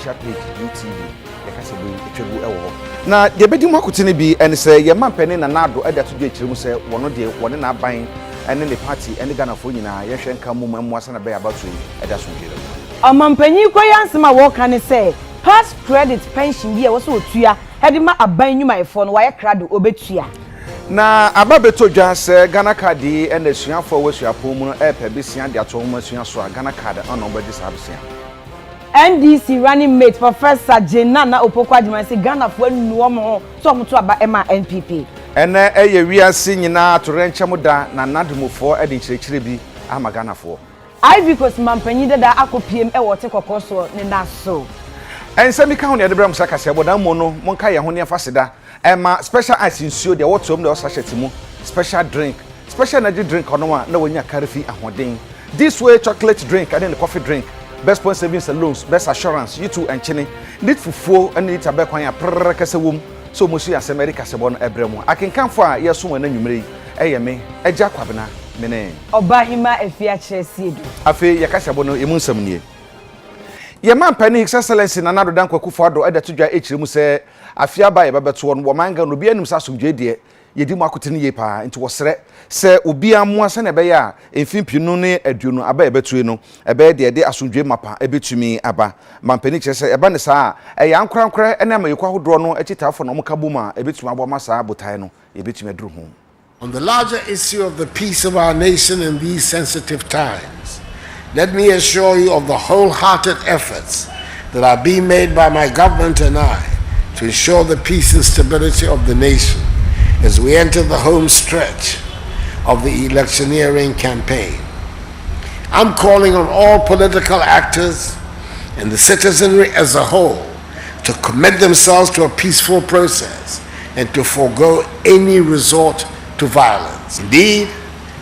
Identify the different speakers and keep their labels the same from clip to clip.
Speaker 1: official page YouTube yakase be etwebu ewo na de bedi mu akotene bi ene se ye mampene na nado eda to dwe kyeremu se wono de wone na aban ene ne party ene Ghana fo nyina ye hwe nka mu asa na be abatu eda so dwere
Speaker 2: amampanyi koyansema wo kan se past credit pension bi e wo so otua ede ma aban nyumaifo no waye krado obetua
Speaker 1: na ababeto dwa se Ghana card ene suafo wo suapo mu no epe besia de ato mu asua so Ghana card on obedi sabsia
Speaker 2: NDC running mate Professor Jenana Opokwadima say Ghana for nuom ho so mo to aba ema NPP
Speaker 1: ene eye wiase nyina to renchemu da na nadumofo ede nkyerechire bi ama Ghana for
Speaker 2: Ivy Coast mampanyi da akopiem e wote kokoso ne na so
Speaker 1: ensemi ka ho ne de bram saka se boda mo no monka ye ho ne faseda ema special ice nsuo de wotom de osachete mu special drink special energy drink ono a na wonya karefi ahoden this way chocolate drink and then the coffee drink best point savings and loans best assurance you too and chini need fufuo and need tabe kwan ya prrr kase wom so mo su ya America se bon ebremu akenkanfo a yeso wana nwumre eye me Agya Kwabena mene
Speaker 2: Obahima Afia Asiedu
Speaker 1: afi yakase bon emu nsam nie ye man pani his excellency na nado dan kwaku fado eda to dwa echiremu se Afia ba ye babeto no manga no bi anim sa somdwe de yedi mu akotene ye pa nti wosre se obi amoa se na be ya emfimpinu ne aduonu aba ye betue no ebe de asomdwe mapa ebetumi aba mampani kese eba ne saa ya ankorankora ene amayekwa hodro no ekitafo no mokabuma ebetumi abo masa abotai no ebetumi aduru ho.
Speaker 3: On the larger issue of the peace of our nation in these sensitive times, let me assure you of the wholehearted efforts that are being made by my government and I to ensure the peace and stability of the nation as we enter the home stretch of the electioneering campaign. I'm calling on all political actors and the citizenry as a whole to commit themselves to a peaceful process and to forego any resort to violence. Indeed,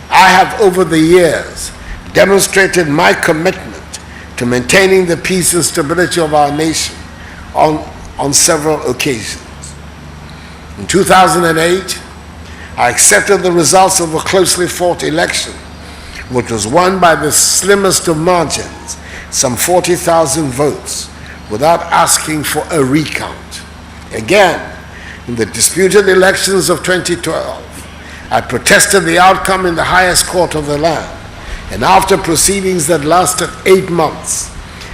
Speaker 3: I have over the years demonstrated my commitment to maintaining the peace and stability of our nation on several occasions. In 2008, I accepted the results of a closely fought election, which was won by the slimmest of margins, some 40,000 votes, without asking for a recount. Again, in the disputed elections of 2012, I protested the outcome in the highest court of the land, and after proceedings that lasted 8 months,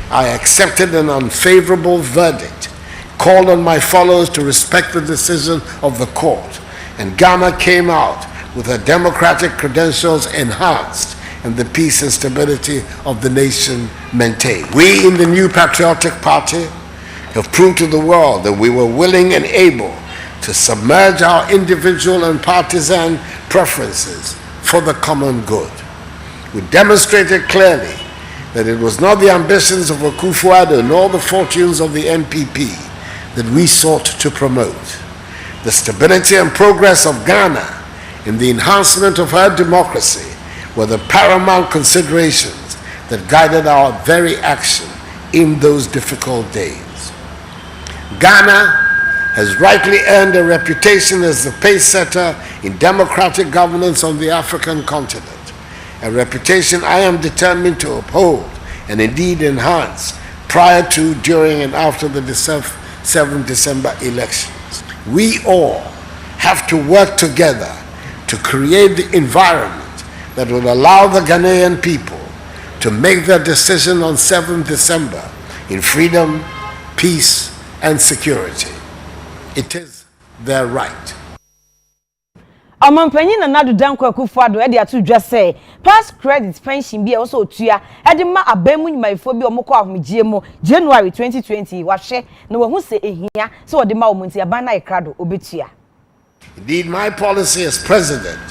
Speaker 3: I accepted an unfavorable verdict, called on my followers to respect the decision of the court, and Ghana came out with her democratic credentials enhanced and the peace and stability of the nation maintained. We in the New Patriotic Party have proved to the world that we were willing and able to submerge our individual and partisan preferences for the common good. We demonstrated clearly that it was not the ambitions of Akufo-Addo nor the fortunes of the NPP that we sought to promote. The stability and progress of Ghana and the enhancement of her democracy were the paramount considerations that guided our very action in those difficult days. Ghana has rightly earned a reputation as the pace setter in democratic governance on the African continent, a reputation I am determined to uphold and indeed enhance prior to, during, and after the 7 December elections. We all have to work together to create the environment that will allow the Ghanaian people to make their decision on 7 December in freedom, peace, and security. It is their right.
Speaker 2: Amampanyi na nadu danko Akufo-Addo e de atu dwa say past credit pension bi e so otua e de ma abamu nyumaifo bi omukọ ahomgie mu January 2020 wahwe na wahu se ehia so wo de ma omunti aban na ekrado obetua.
Speaker 3: Indeed, my policy as president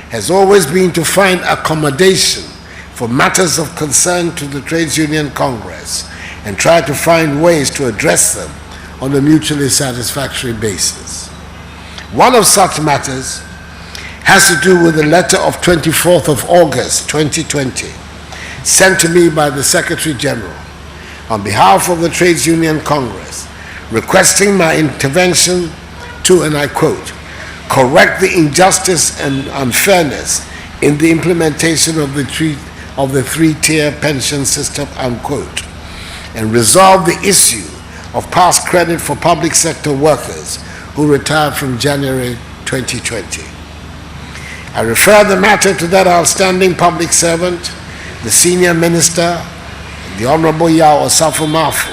Speaker 3: has always been to find accommodation for matters of concern to the Trades Union Congress and try to find ways to address them on a mutually satisfactory basis. One of such matters has to do with the letter of 24th of August 2020 sent to me by the Secretary General on behalf of the Trades Union Congress requesting my intervention to, and I quote, correct the injustice and unfairness in the implementation of the three-tier pension system, unquote, and resolve the issue of past credit for public sector workers who retired from January 2020. I refer the matter to that outstanding public servant, the senior minister, the Honorable Yao Osafo Mafu,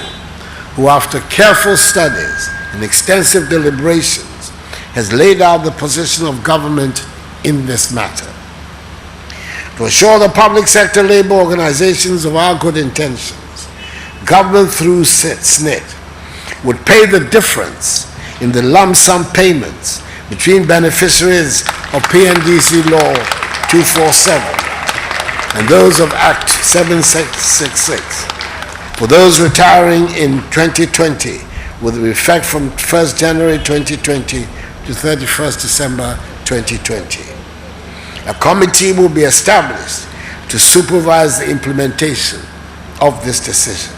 Speaker 3: who after careful studies and extensive deliberations has laid out the position of government in this matter. To assure the public sector labor organizations of our good intentions, government through SNIT would pay the difference in the lump sum payments between beneficiaries of PNDC Law 247 and those of Act 7666 for those retiring in 2020 with effect from 1st January 2020 to 31st December 2020. A committee will be established to supervise the implementation of this decision.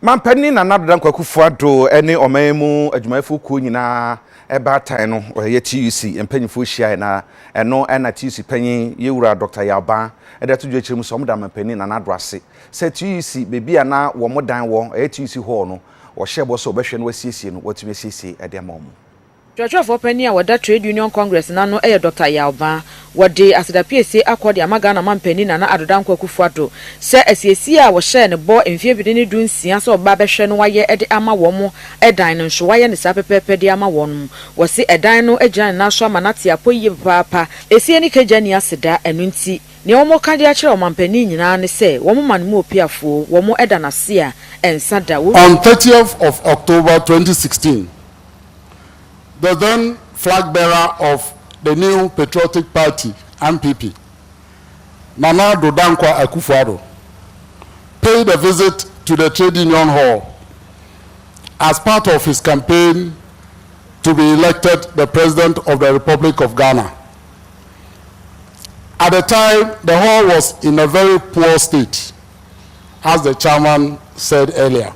Speaker 1: Mampani na nadodan kwakufuado ene omemu adwumayefo ku nyina eba tan no ye TUC empanyifo hia na eno na TUC panyin yewura Dr. Yaba eda to dwechirem so moda mampani na nado ase se TUC bebia na wo modan wo TUC ho no wo hyebo so obehwe no wasiesie no watumi asiesie ede mamu
Speaker 4: Church for Penny wada Trade Union Congress nano Dr. Yaba wade asida PSA akodi amaga na mampani na adodan kwakufuado se asiesi a wo hye ne bo emfie bide ne dunsia so ba behwe no waye ede ama wo mo edan no hwe waye ne sa pepepe de ama won wo se edan no agyan na so amanate apoyi papa esie ni kagani asida enu nti ne wo mo kade a kire mampani nyina ne se wo mo man mo opiafo wo mo eda na se a ensada
Speaker 5: on 30th of October 2016. The then flag bearer of the new Patriotic Party, MPP, Nana Dodankwa Akufo-Addo, paid a visit to the Trade Union Hall as part of his campaign to be elected the President of the Republic of Ghana. At the time, the hall was in a very poor state, as the chairman said earlier.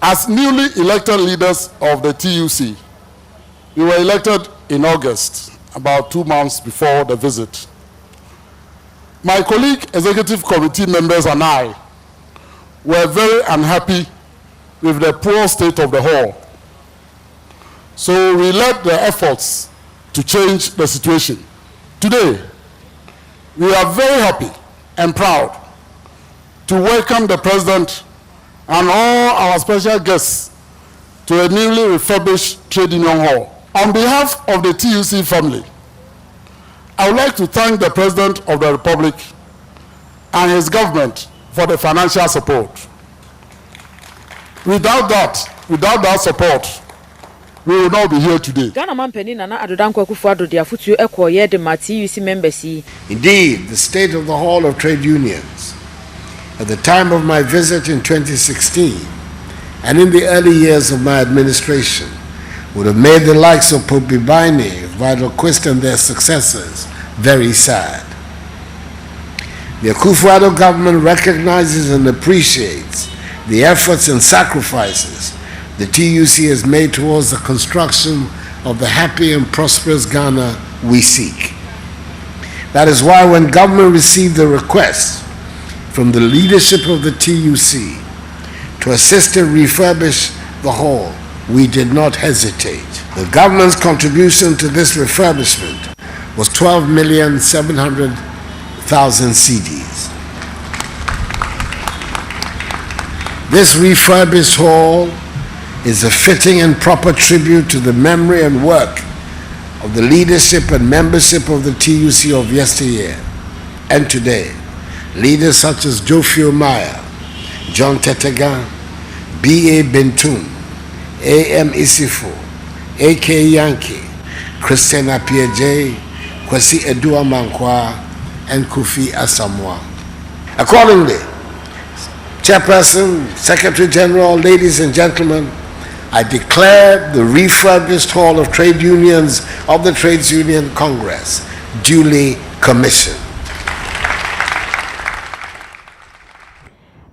Speaker 5: As newly elected leaders of the TUC, we were elected in August, about 2 months before the visit. My colleague executive committee members and I were very unhappy with the poor state of the hall. So we led the efforts to change the situation. Today, we are very happy and proud to welcome the President and all our special guests to a newly refurbished Trade Union Hall. On behalf of the TUC family, I would like to thank the President of the Republic and his government for the financial support. Without that support, we will not be here today.
Speaker 4: Ghana mampani na adodan kwakufuado de afutu ekoye de TUC members.
Speaker 3: Indeed, the state of the Hall of Trade Unions at the time of my visit in 2016 and in the early years of my administration would have made the likes of Pope Bibaini, Vital-Quist and their successors very sad. The Akufo-Addo government recognizes and appreciates the efforts and sacrifices the TUC has made towards the construction of the happy and prosperous Ghana we seek. That is why when government received the request from the leadership of the TUC to assist to refurbish the hall, we did not hesitate. The government's contribution to this refurbishment was 12,700,000 cedis. This refurbished hall is a fitting and proper tribute to the memory and work of the leadership and membership of the TUC of yesteryear and today. Leaders such as Jofio Maya, John Tetegan, B.A. Bentum, A.M. Isifo, A.K. Yankee, Christian Appiah, Kwesi Edua Mankwa, and Kofi Asamoah. Accordingly, Chairperson, Secretary General, ladies and gentlemen, I declare the refurbished Hall of Trade Unions of the Trades Union Congress duly commissioned.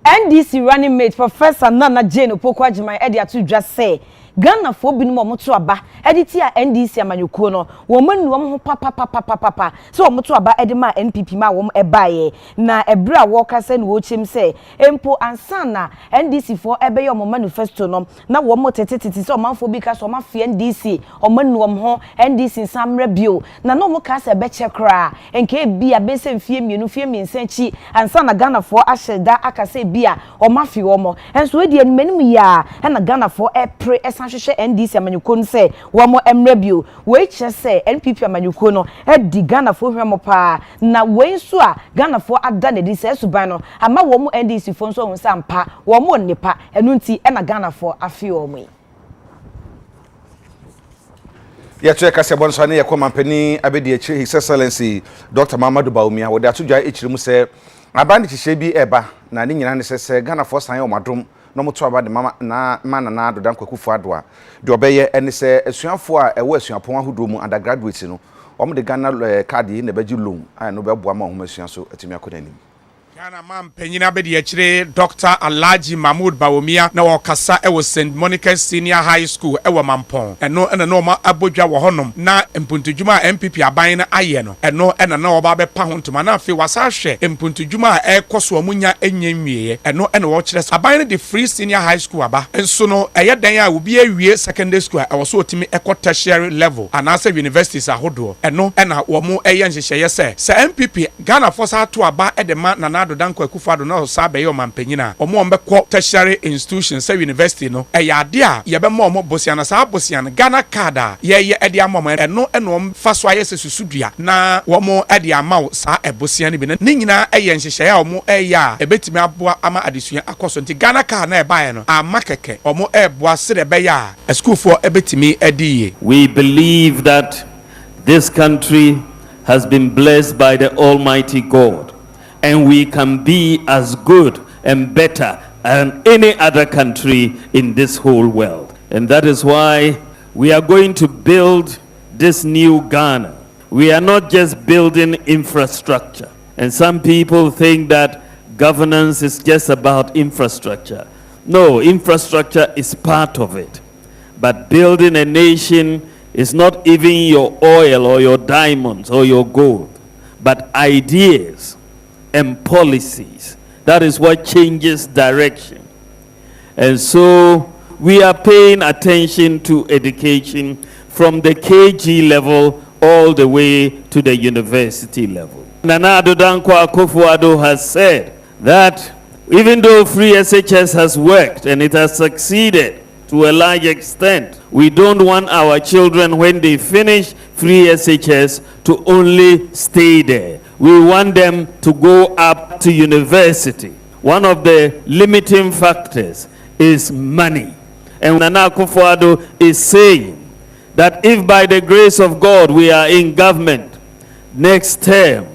Speaker 2: NDC running mate Professor Nana Jane Opoku-Agyeman Edia to just say Ghana fo bi no mo to aba editi a NDC amanyukuo no wo manuom ho papa so wo to aba edi ma NPP ma wo ebaye na ebre a wo kasa na wo chim se empo ansa na NDC fo ebe yo mo manifesto no na wo mo tetetete so manfo bi ka so ma fe NDC o manuom ho NDC samre bio na no mo kasa ebe chekra enke bia be se mfie mienu fie miensanchi ansa na Ghana fo ahyeda akase bia o ma fe wo mo enso we die menim ya na Ghana fo epre esanhwehwe NDC amanyuko no se wo mo emre bio we che se NPP amanyuko no edi Ghana fo hwemo pa na we nso a Ghana fo ada na di se suban no ama wo mo NDC fo nso ho sampa wo mo nipa enu nti na Ghana fo afi wo mo
Speaker 1: ya tue kase bonso ne yakoma mpani abedi achi His Excellency Dr. Mamadu Bawumia wo de atodwa echiri mu se abandi chihye bi eba na ne nyina ne se Ghana fo san yomadom no moto aba de mama na dodan kwakufu adoa de obeye ene se asuafo a ewo asuapon ahodo mu undergraduate no omo de Ghana card yi na beji loan a no beboa ma ho asua so atimi akonanim
Speaker 6: Ghana man penyina bedi achire Dr. Alhaji Mahmoud Bawumia na wakasa ewo St. Monica Senior High School ewo Mampon eno no ma abodwa wo honom na mpuntudwuma MPP aban na aye no eno na oba be pa ho ntoma na afi wasa hwe mpuntudwuma ekoso omunya enyenwie eno wo kire aban de Free Senior High School aba enso no eye dan a obi awie secondary school ewo so otimi tertiary level anase universities ahodo na wo mu eye nhyehyeye se MPP Ghana force ato aba edema na dan kwakufado na sabe yo mampanyina omo mbekọ tertiary institutions say university no eyade a ye be mo bosiana sa bosiana Ghana card a ye ede amom eno faso aye susudua na womo ede amaw sa ebosiana bi ne nyina eye nhyehyeye a omo eya ebetimi aboa ama adesua akoso nti Ghana card na ebae no amakeke omo eboa sere be ya school for ebetimi ediye.
Speaker 7: We believe that this country has been blessed by the Almighty God, and we can be as good and better than any other country in this whole world. And that is why we are going to build this new Ghana. We are not just building infrastructure. And some people think that governance is just about infrastructure. No, infrastructure is part of it. But building a nation is not even your oil or your diamonds or your gold, but ideas and policies. That is what changes direction. And so we are paying attention to education from the KG level all the way to the university level. Nana Addo Dankwa Akufo-Addo has said that even though free SHS has worked and it has succeeded to a large extent, we don't want our children, when they finish free SHS, to only stay there. We want them to go up to university. One of the limiting factors is money. And Nana Akufo-Addo is saying that if by the grace of God we are in government next term,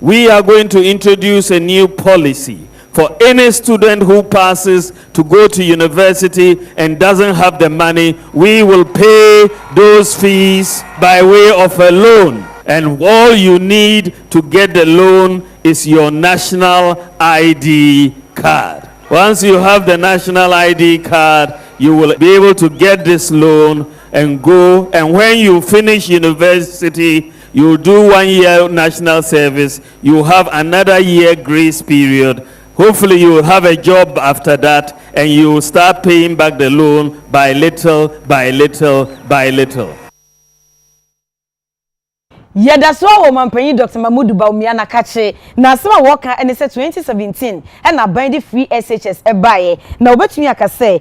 Speaker 7: we are going to introduce a new policy for any student who passes to go to university and doesn't have the money. We will pay those fees by way of a loan. And all you need to get the loan is your national ID card. Once you have the national ID card, you will be able to get this loan and go. And when you finish university, you do 1 year national service. You have another year grace period. Hopefully you will have a job after that, and you will start paying back the loan by little, by little, by little.
Speaker 2: Yeah, that's why Mampanyi Dr. Mahmoud Bawumia na kache na sema waka ene se 2017 and na bind free SHS ebaye na obetumi akase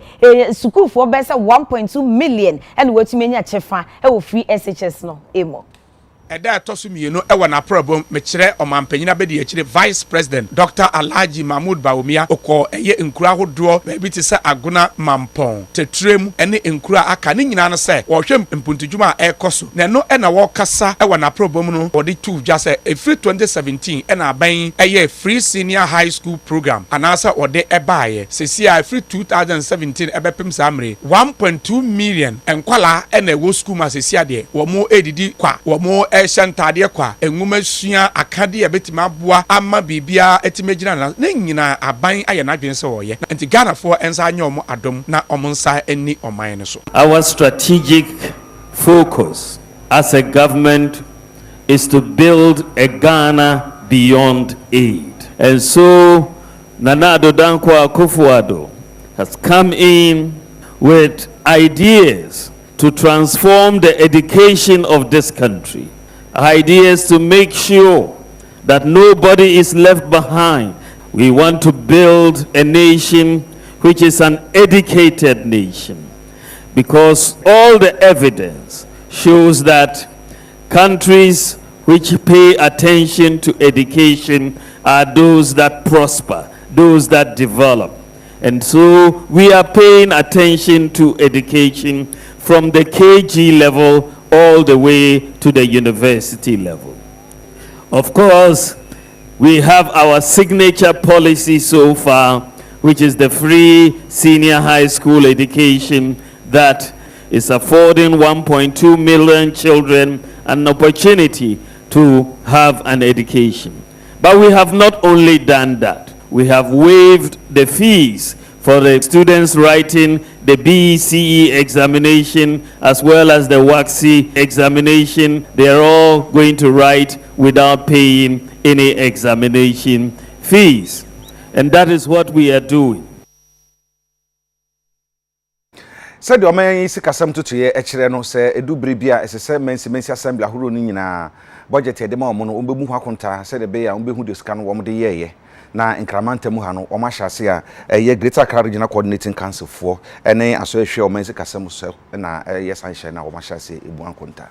Speaker 2: school for besa 1.2 million and wetumi nya chefa e wo free SHS no emo.
Speaker 6: Eda tosu mienu ewa na problem mekire omampanyina bedi akire Vice President Dr. Alhaji Mahmoud Bawumia oko eye nkura hodo ba ti se agona mampon tetrem ene nkura aka ne nyina no se wo hwe mpuntudwuma ekoso na no na wo kasa ewa na problem no body two just free 2017 ena aban eye Free Senior High School program anasa ode ebaye sesia free 2017 ebepem samre 1.2 million enkwala ena wo school ma sesia de wo mo edidi kwa wo mo ntade kwa enwuma sua akade betima boa ama bibia etimegyina na nyina aban aye na dwen se woye nti Ghana for ensa anya omo adom na omo nsa eni oman ne so.
Speaker 7: Our strategic focus as a government is to build a Ghana beyond aid. And so Nana Addo Dankwa Akufo-Addo has come in with ideas to transform the education of this country. Ideas to make sure that nobody is left behind. We want to build a nation which is an educated nation, because all the evidence shows that countries which pay attention to education are those that prosper, those that develop. And so we are paying attention to education from the KG level all the way to the university level. Of course, we have our signature policy so far, which is the free senior high school education that is affording 1.2 million children an opportunity to have an education. But we have not only done that, we have waived the fees for the students writing the BCE examination as well as the WACC examination. They are all going to write without paying any examination fees. And that is what we are doing.
Speaker 1: Said the Oman is Casam to ye, Echireno, say, Edu Bribia, as a Mensi Assembly, who Nina, budget the Mono, Umbu Hakonta, said the Bay, Umbu Discan, one the year. Na incrementa muhano omasha sia ye Greater Accra Regional Coordinating Council for ene association omense kasem so na yes anshe na omasha sia ebu ankonta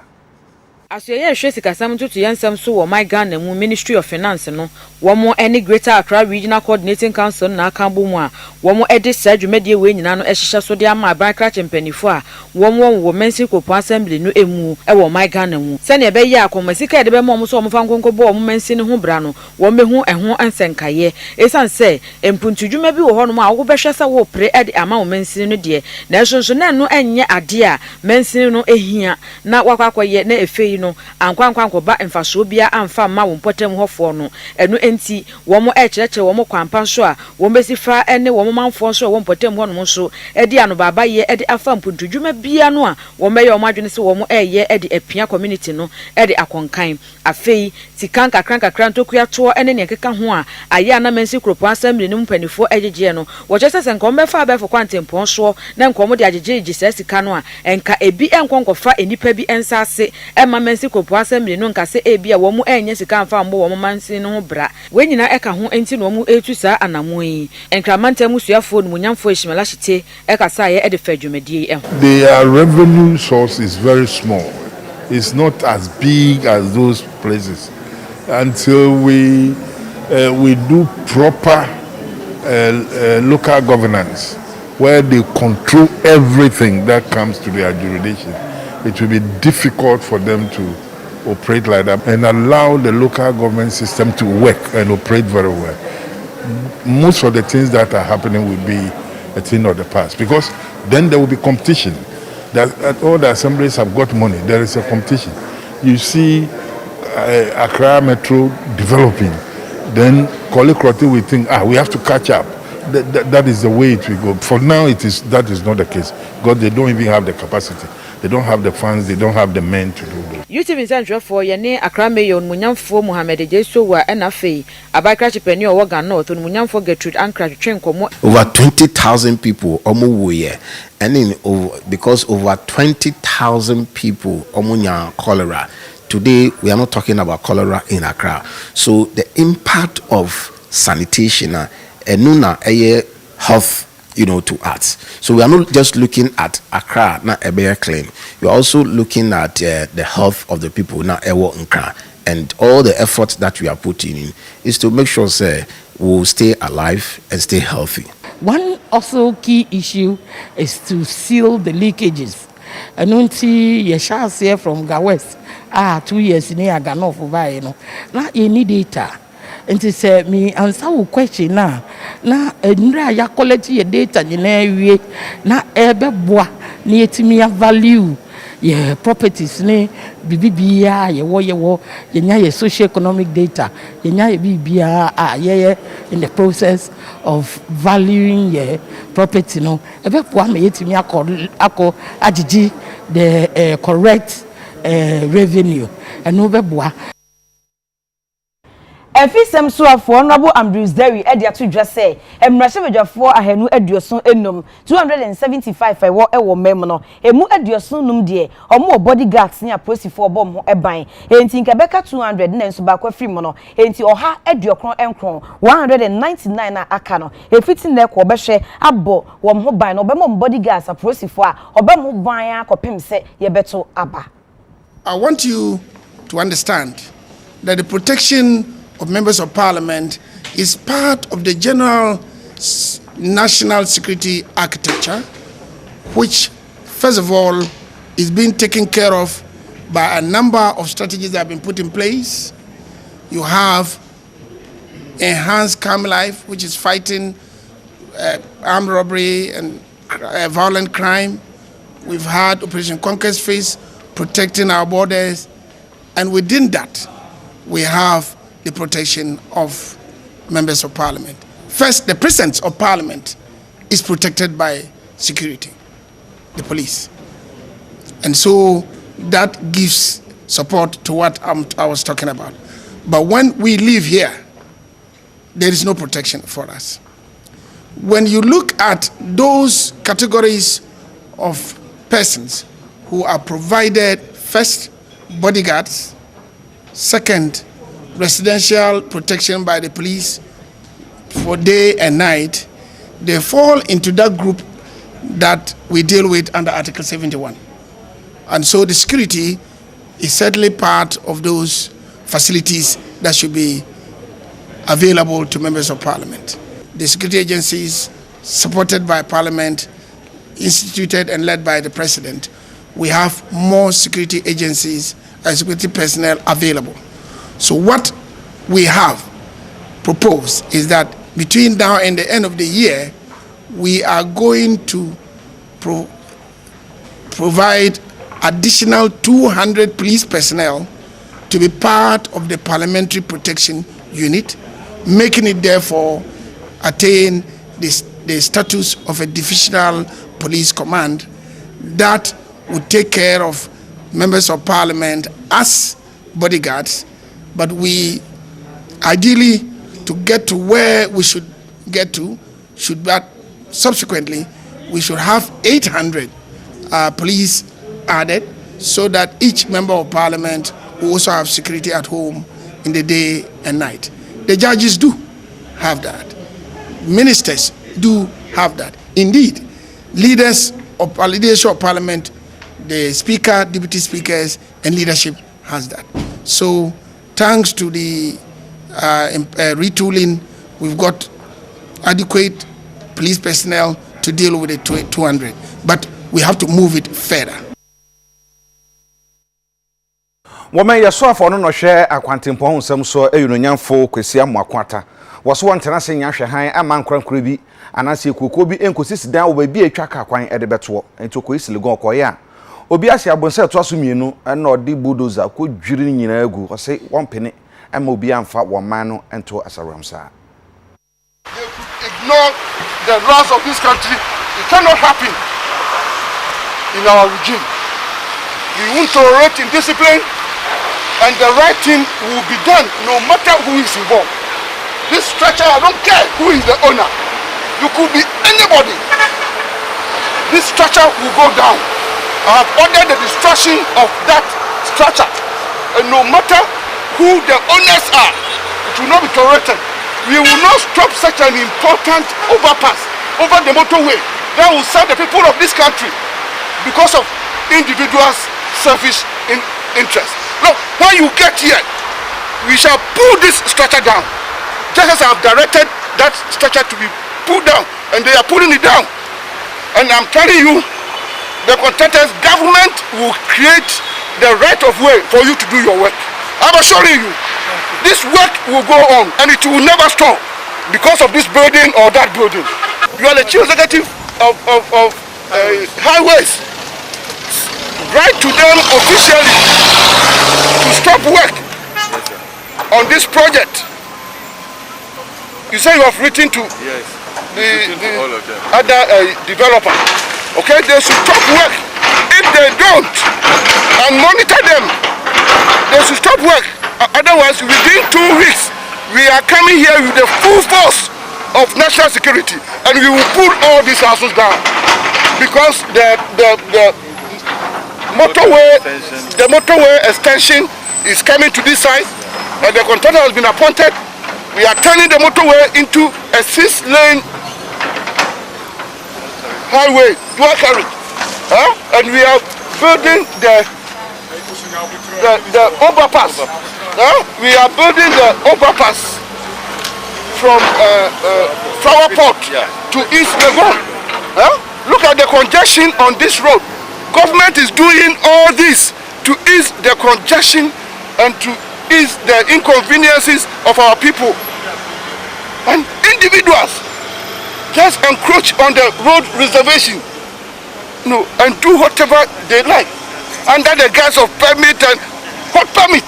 Speaker 4: Asiedu hwe sikasam tutu yansam so wo my Ghana mu Ministry of Finance no wo any Greater Accra Regional Coordinating Council na aka bo mu a wo edi sadwumedie we nyina no ehihye so de ama Abankra chempanifo a wo mensi kopo assembly no emu e wo my Ghana mu se ne be ye akomasika e de be mo so mo fa nkonko bo wo mensi ne ho bra no wo mehu eho ansenkaye esan se empuntudwuma bi wo ho no a wo behwe se wo pre e de ama wo mensi no de na ehonso na no enye ade a mensi no ehia na wakwakoye na efei no ankwankwanko ba emfaso bia amfa ma wo mpotem hofo no enu enti wo mo ekyereke wo mo kwampa so a wo besifa ene wo mo manfo so wo mpotem ho no so edi ano baba ye edi afa mpuntudwuma bia no a wo meye wo madwene se wo mo eye edi apia community no edi akonkan afei tikanka kranka ntokua to ene ne keka ho a aye na mensi kropo assembly no mpanifo ejeje no wo kyese se nkom befa abefo kwantempon so na nkom de ajeje sika no a enka ebi enkonkofa enipa bi ensase ema mensi kopo assembly no nka se ebi a wo mu enye sika amfa mbo wo mo mansi no ho bra we nyina eka ho enti no mu etu saa anamoyi enkramanta musuafo no munyamfo ehimala hite eka sa ye edefadwumadie e
Speaker 8: their revenue source is very small. It's not as big as those places until we do proper local governance where they control everything that comes to their jurisdiction. It will be difficult for them to operate like that and allow the local government system to work and operate very well. Most of the things that are happening will be a thing of the past, because then there will be competition. That all the assemblies have got money. There is a competition. You see Accra Metro developing, then Korle-Krotey will think, we have to catch up. That is the way it will go. For now, that is not the case, because they don't even have the capacity. They don't have the funds, they don't have the men to do that.
Speaker 4: YouTube Central for Yane Accra Mayor Munyamfo Mohammed Jesu wa NFA Abankra chipeni wo Ghana North Munyamfo Gertrude Ankra twenkomo
Speaker 9: over 20,000 people omo and because over 20,000 people omunya cholera. Today we are not talking about cholera in Accra. So the impact of sanitation enuna health to us. So we are not just looking at Accra na ebe clean. We are also looking at the health of the people na ewo nkra, and all the efforts that we are putting in is to make sure we will stay alive and stay healthy.
Speaker 10: One also key issue is to seal the leakages. And until you shall see from Gawest 2 years in here Ghana for buy now you need data. And to say me answer your question now. Na ya collect your data na ebe boa na etimi value ye properties ne bibibia ye wo yenya ye socio economic data yenya ye bibia ye in the process of valuing ye property no ebe po am yetimi akọ agigi the correct revenue and no be boa.
Speaker 2: Efisem so afọ Honorable Ambrose Derry e de ato dwa se emrahwebedwafo ahanu aduoson enum 275 ewo mem no emu aduoson num de omo bodyguards ne aposifo obom ho eban enti nka beka 200 na nso ba kwa film no enti oha aduokron enkron 199 na aka no efiti na ko behwe abo wom ho ban no obem bodyguards aposifo a obem ho ban akopem se ye beto aba.
Speaker 11: I want you to understand that the protection of members of parliament is part of the general national security architecture, which first of all is being taken care of by a number of strategies that have been put in place. You have enhanced crime life, which is fighting armed robbery and violent crime. We've had Operation Conquest Phase, protecting our borders, and within that we have the protection of members of parliament. First, the presence of parliament is protected by security, the police. And so that gives support to what I was talking about. But when we live here, there is no protection for us. When you look at those categories of persons who are provided, first, bodyguards, second, residential protection by the police for day and night, they fall into that group that we deal with under Article 71. And so the security is certainly part of those facilities that should be available to members of parliament. The security agencies supported by parliament, instituted and led by the president, we have more security agencies and security personnel available. So what we have proposed is that between now and the end of the year, we are going to provide additional 200 police personnel to be part of the parliamentary protection unit, making it therefore attain the status of a divisional police command that would take care of members of parliament as bodyguards. But we ideally, to get to where we should get to, subsequently we should have 800 police added, so that each member of parliament will also have security at home in the day and night. The judges do have that. Ministers do have that. Indeed, leadership of parliament, the speaker, deputy speakers, and leadership has that. So thanks to the retooling, we've got adequate police personnel to deal with the 200. But we have to move it further.
Speaker 1: Woman yasoafo no hwe akwantempo ho nsem so eyunonyamfo kwesi amoakwata woso wontena se nyahwe han amankwankura bi anase ekuko bi enkosi dan wo ba bi atwa ka kwan ede beto entoko isiligon koye a obi ase abonse to aso mienu na odi bulldozer ko dwiri nyina agu o se wompene ama obi amfa wo man no ento asaramsa.
Speaker 5: They could ignore the laws of this country. It cannot happen in our regime. We won't tolerate indiscipline, and the right thing will be done no matter who is involved. This structure, I don't care who is the owner. You could be anybody. This structure will go down. I have ordered the destruction of that structure, and no matter who the owners are, it will not be tolerated. We will not stop such an important overpass over the motorway that will serve the people of this country because of individuals' selfish interests. Look, when you get here, we shall pull this structure down. Just as I have directed that structure to be pulled down, and they are pulling it down. And I'm telling you, the contentious government will create the right of way for you to do your work. I'm assuring you, this work will go on and it will never stop because of this building or that building. You are the chief executive of highways.
Speaker 3: write to them officially to stop work on this project. You say you have written to the other developer. Okay, they should stop work. If they don't, and monitor them, they should stop work. Otherwise, within 2 weeks, we are coming here with the full force of national security, and we will pull all these houses down because the motorway extension is coming to this side, and the contractor has been appointed. We are turning the motorway into a 6-lane highway, dual carriage, and we are building the overpass. We are building the overpass from Flower Pot to East Legon. Look at the congestion on this road. Government is doing all this to ease the congestion and to ease the inconveniences of our people. And individuals just encroach on the road reservation, and do whatever they like under the guise of permit and hot permit.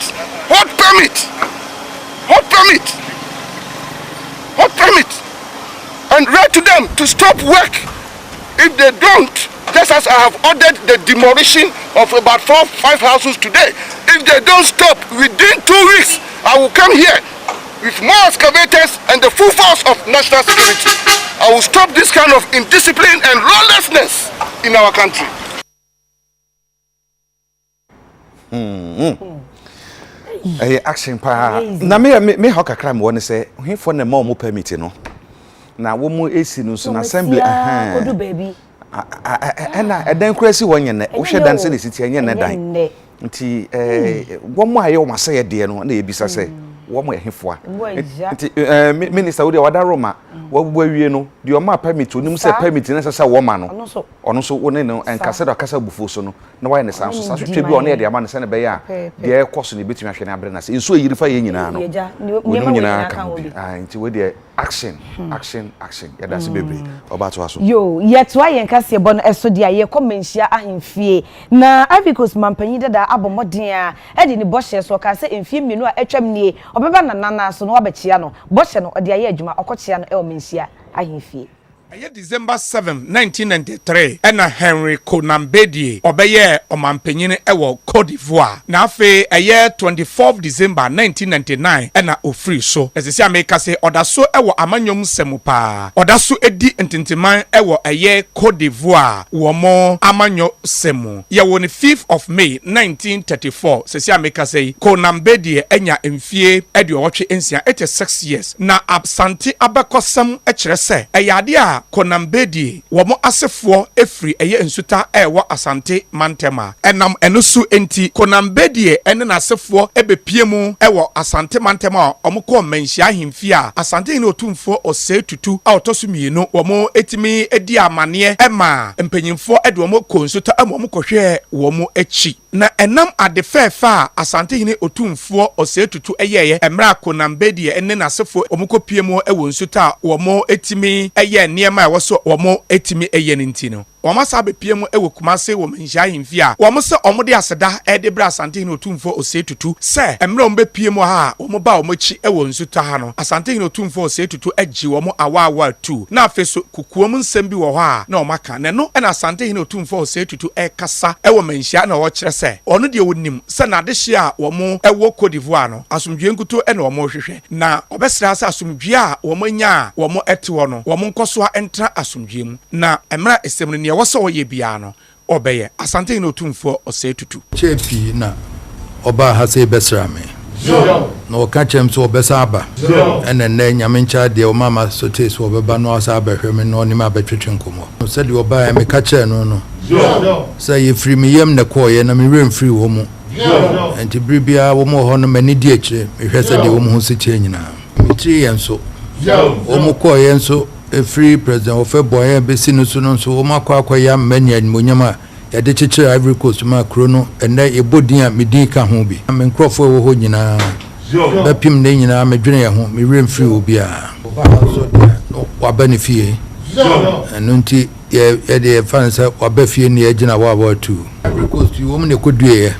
Speaker 3: And write to them to stop work. If they don't, just as I have ordered the demolition of about 4-5 houses today, if they don't stop within 2 weeks, I will come here with more excavators and the full force of national security. I will stop this kind of indiscipline and lawlessness in our country.
Speaker 1: Action pa. Na me how kakra me won say, hwefo na ma omo permit no. Na wo mu esi no so na assembly
Speaker 2: Odu baby.
Speaker 1: Na edan kura si wonye ne. Wo hwe dan se ne siti enye ne dan. Nti wo mu aye wo maseye de no na ebisa se wo mu ehefo a. Nti minister wo de wada Roma wo awie no de o ma permit onim se permit na sesa wo ma no. Ono so wo ne no enkase do kasa bufo so no na wa ne san so sa hwetwe bi o na de ama ne se ne be ya de ekoso ne betumi ahwe ne abre na se enso yiri fa ye nyina no. Wo nyina kan obi. Nti we de action ya da se bebre oba to aso
Speaker 2: yo yet wa yen kase bo no eso dia ye komenhia ahemfie na Africa's mampanyi dada abomoden a e de ni bohye so ka se emfie mienu a etwam nie obeba na nana so no wabechia no bohye no de aye adwuma okochia no e o menhia ahemfie.
Speaker 6: December 7, 1993, ena Henry Konambedie obeye omampanyine ewo Cote d'Ivoire. Na afe 24 December 1999 ena ofri so. Esisi America se odaso ewo amanyom semupa. Odaso edi ntintiman ewo Cote d'Ivoire womo amanyo semu. Ye woni 5th of May 1934. Esisi America se Konambedie enya emfie edi owotwe ensia 86 years. Na absante abekosem ekire se eyade a Konambedie womo asefo efri ensuta ewo asante mantema enam enusu enti Konambedie ene na asefo ebepiemu ewo asante mantema omko menhia ahemfia asante ne otumfo ose tutu a otoso mienu womo etimi edi amane ema empanyimfo ede womo konsuta amomo kohwe womo echi na enam adefefa asante hine otumfo ose tutu eyeye emra Konambedie ene na asefo omko piemu ewo nsuta womo etimi eye niema woso womo etimi eye ntino wama sabe piemu ewo kumase wo menhia ahemfia womo se omode aseda ede bra asante hine otumfo ose tutu se emra ombe piemu ha womo ba womo chi ewo nsuta ha no asante hine otumfo ose tutu agi womo awawa tu na afeso kukuom nsem bi wo ha na omaka ne no na asante hine otumfo ose tutu ekasa ewo menhia na wo kire se ono de wonim se na de a womo ewo Cote d'Ivoire no asomdwe nkuto na womo hwehwe na obesra se asomdwe a womo nya womo etewo no womo nkoso entra asomdwe mu na emra esem ne wo se wo ye bia no obeye asante hine otumfo ose tutu
Speaker 12: chepi na oba ha se besra me no ka chem so obesa aba ene ne nyamencha de o mama so te so obeba no asa abehwe me no ni ma betwetwe nkomo so de oba me ka che no say ye free me yem na ko ye na me rem free wo mu enti bribia wo mo ho no mani di akire me hwese de wo mo ho se che nyina me tri yen so wo mo ko yen so free president of boy be sinu so no so wo makwa ya mani anyonyama ya de chichire Ivory Coast ma kro no ene ebodin a medin ka ho bi me nkrofo wo ho nyina ba pim ne nyina me dwene ya ho me rem free obi a so no wa benefit eno nti ye de fansa wa ba fie ne agina wa tu Ivory Coast you woman could do ye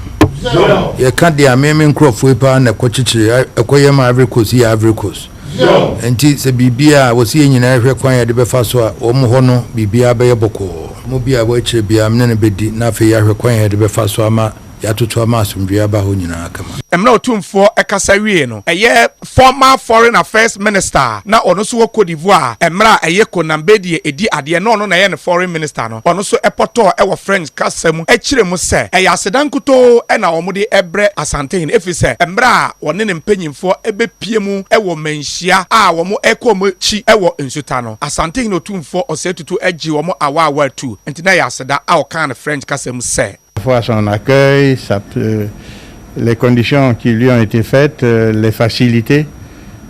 Speaker 12: can't the amendment crop for pan a coaching Ivory Coast here Ivory Coast and it's a BBA was seeing in every required the Befaso or Mohono BBA by a boko Mobia which be a menabedi Nafia required the Befaso yatoto amasum biaba ho nyina kama
Speaker 6: emra otumfo ekasawie no eye former foreign affairs minister na ono so Cote d'Ivoire emra eye konambedi edi ade no ono na ye ne foreign minister no ono so epoto ewo French kasam ekire mu se eye asedankuto na omude ebre asante efise emra wone ne mpanyimfo ebepie mu ewo manhia a wo mo ekomochi ewo nsuta no asante no otumfo osetutu agi wo mo awa tu entina ya aseda a o kan French kasam se
Speaker 13: son accueil, les conditions qui lui ont été faites, les facilités.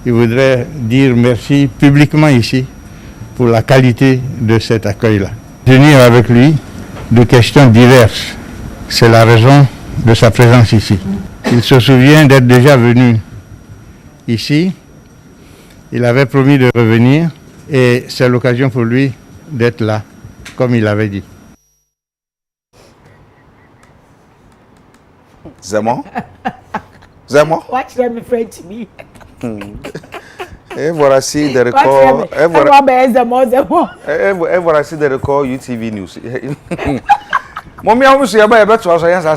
Speaker 13: Je voudrais dire merci publiquement ici pour la qualité de cet accueil-là. Venir avec lui de questions diverses, c'est la raison de sa présence ici. Il se souvient d'être déjà venu ici. Il avait promis de revenir et c'est l'occasion pour lui d'être là, comme il avait dit.
Speaker 1: Zemo?
Speaker 2: Watch them friend to me.
Speaker 1: Ever I see the record. Ever I see the record UTV news. Mommy, I almost see about 2 hours. Yes, I